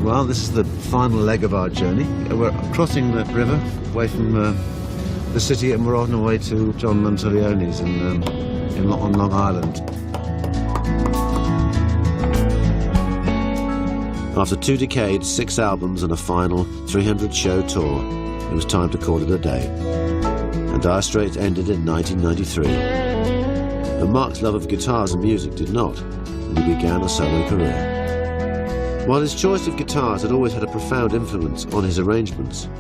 Well, this is the final leg of our journey. We're crossing the river away from the city, and we're on our way to John Monteleone's on Long Island. After 2 decades, 6 albums and a final 300-show tour, it was time to call it a day. And Dire Straits ended in 1993. But Mark's love of guitars and music did not, and he began a solo career. While his choice of guitars had always had a profound influence on his arrangements,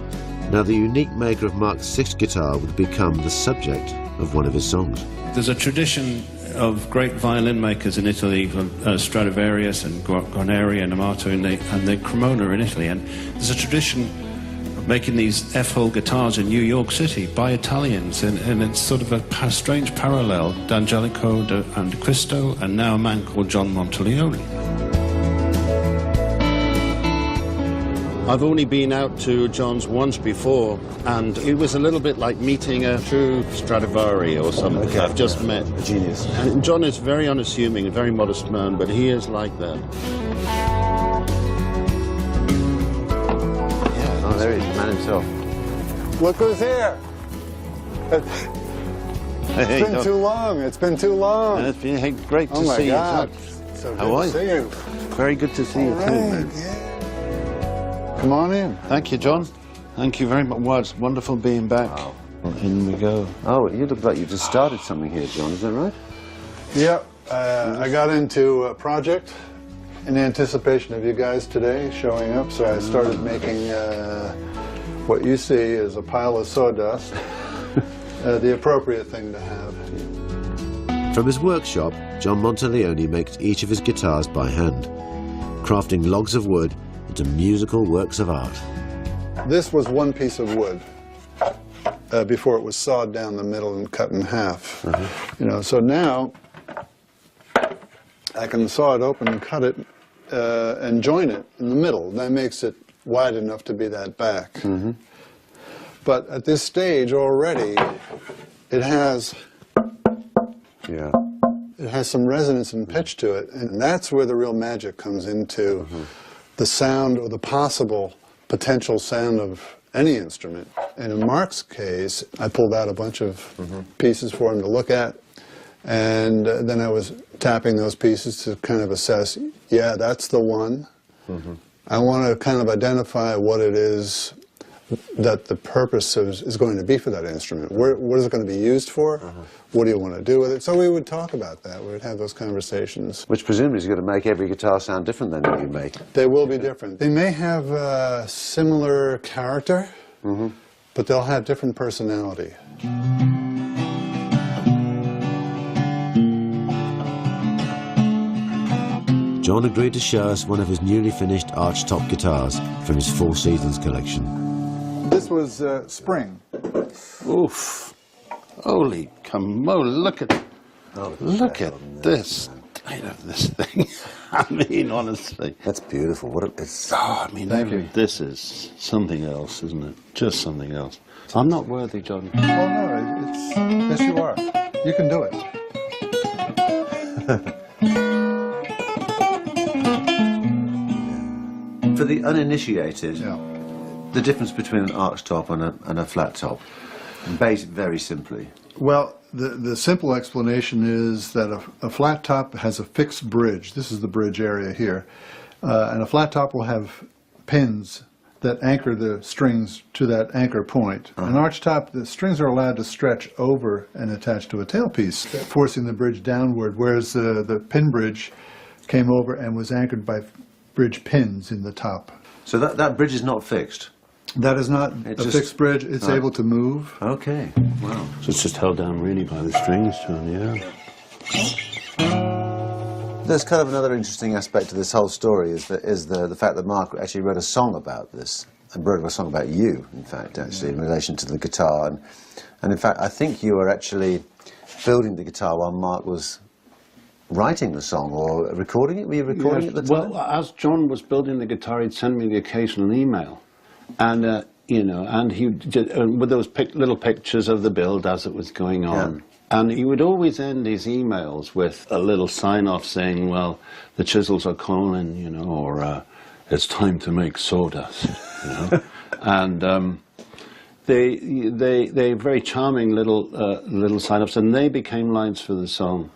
now the unique maker of Mark's 6th guitar would become the subject of one of his songs. There's a tradition of great violin makers in Italy, Stradivarius and Guarneri and Amato and the Cremona in Italy, and there's a tradition of making these F-hole guitars in New York City by Italians, and it's sort of a strange parallel, D'Angelico and Cristo, and now a man called John Monteleone. I've only been out to John's once before, and it was a little bit like meeting a true Stradivari or something. Okay, I've just met. A genius. And John is very unassuming, a very modest man, but he is like that. Yeah, oh, there he is, the man himself. Look who's here. It's been too long. It's been too long. It's been great to see you. Oh, my God. So good to see you. Very good to see you, too, man. Yeah. Come on in. Thank you, John. Thank you very much. Well, it's wonderful being back. Wow. In we go. Oh, you look like you just started something here, John, is that right? Yeah, I got into a project in anticipation of you guys today showing up, so I started making what you see is a pile of sawdust, the appropriate thing to have. From his workshop, John Monteleone makes each of his guitars by hand, crafting logs of wood into musical works of art. This was one piece of wood before it was sawed down the middle and cut in half. You know, so now I can saw it open and cut it and join it in the middle. That makes it wide enough to be that back. But at this stage already, it has some resonance and pitch to it, and that's where the real magic comes into the sound or the possible potential sound of any instrument. And in Mark's case, I pulled out a bunch of pieces for him to look at, and then I was tapping those pieces to kind of assess, yeah, that's the one. I want to kind of identify what it is that the purpose is going to be for that instrument. What is it going to be used for? What do you want to do with it? So we would talk about that. We would have those conversations. Which presumably is going to make every guitar sound different than what you make. They will be different. They may have a similar character, but they'll have different personality. John agreed to show us one of his newly finished archtop guitars from his Four Seasons collection. This was spring. Oof. Holy come on, look at this state of this thing. I mean, honestly. That's beautiful. It's I mean, this is something else, isn't it? Just something else. I'm not worthy, John. Oh, no, yes, you are. You can do it. For the uninitiated, the difference between an archtop and a flat top, very simply. Well, the simple explanation is that a flat top has a fixed bridge. This is the bridge area here. And a flat top will have pins that anchor the strings to that anchor point. An archtop, the strings are allowed to stretch over and attach to a tailpiece, forcing the bridge downward, whereas the pin bridge came over and was anchored by bridge pins in the top. So that bridge is not fixed? That is not a fixed bridge. It's able to move. Okay. Wow. So it's just held down really by the strings, John, There's kind of another interesting aspect to this whole story is the fact that Mark actually wrote a song about this, and wrote a song about you, in fact, actually, in relation to the guitar. And in fact, I think you were actually building the guitar while Mark was writing the song or recording it. Were you recording it at the time? Well, as John was building the guitar, he'd send me the occasional email. And, you know, and he did, with those little pictures of the build as it was going on. And he would always end his emails with a little sign-off saying, well, the chisels are calling, you know, or it's time to make sawdust, you know. And they're very charming little sign-offs, and they became lines for the song.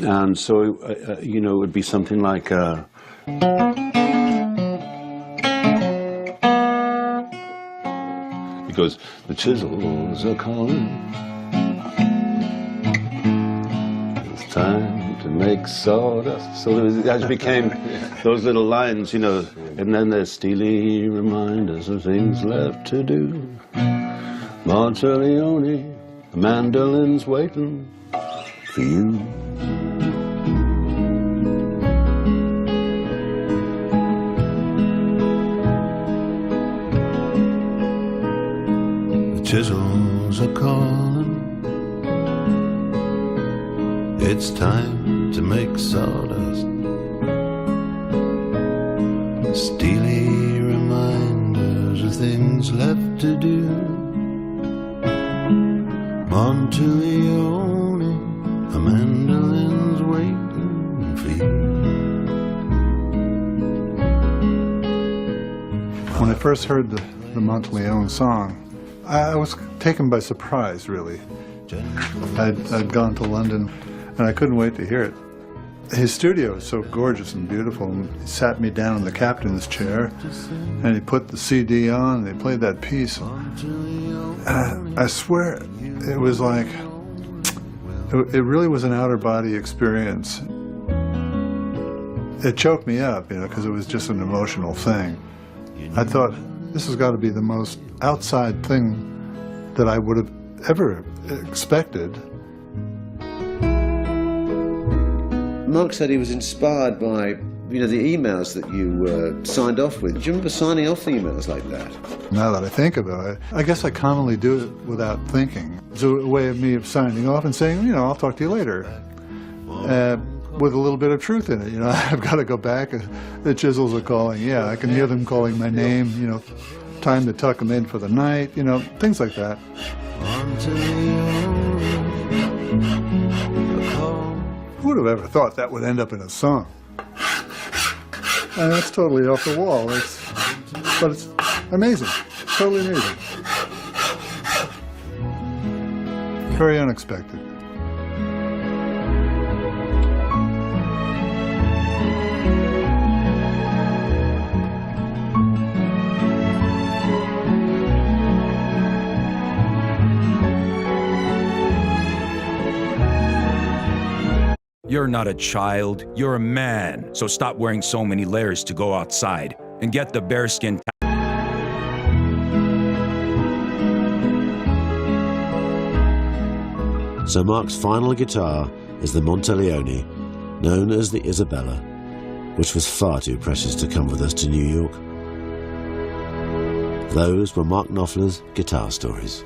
And so, you know, it would be something like, because the chisels are calling, it's time to make sawdust. So it actually became those little lines, you know, and then there's steely reminders of things left to do. Monteleone, the mandolin's waiting for you. The chisels are calling, it's time to make sawdust. Steely reminders of things left to do. Monteleone, a mandolin's waiting for you. When I first heard the Monteleone song, I was taken by surprise, really. I'd gone to London, and I couldn't wait to hear it. His studio is so gorgeous and beautiful, and he sat me down in the captain's chair, and he put the CD on, and they played that piece. I swear, it was like, it really was an outer-body experience. It choked me up, you know, because it was just an emotional thing. I thought, this has got to be the most outside thing that I would have ever expected. Mark said he was inspired by, you know, the emails that you signed off with. Do you remember signing off the emails like that? Now that I think about it, I guess I commonly do it without thinking. It's a way of me of signing off and saying, you know, I'll talk to you later. With a little bit of truth in it, you know. I've got to go back. The chisels are calling. Yeah, I can hear them calling my name, you know. Time to tuck them in for the night, you know, things like that. Who would have ever thought that would end up in a song? And that's totally off the wall. But it's amazing. Totally amazing. Very unexpected. You're not a child, you're a man. So stop wearing so many layers to go outside and get the bearskin. So Mark's final guitar is the Monteleone, known as the Isabella, which was far too precious to come with us to New York. Those were Mark Knopfler's guitar stories.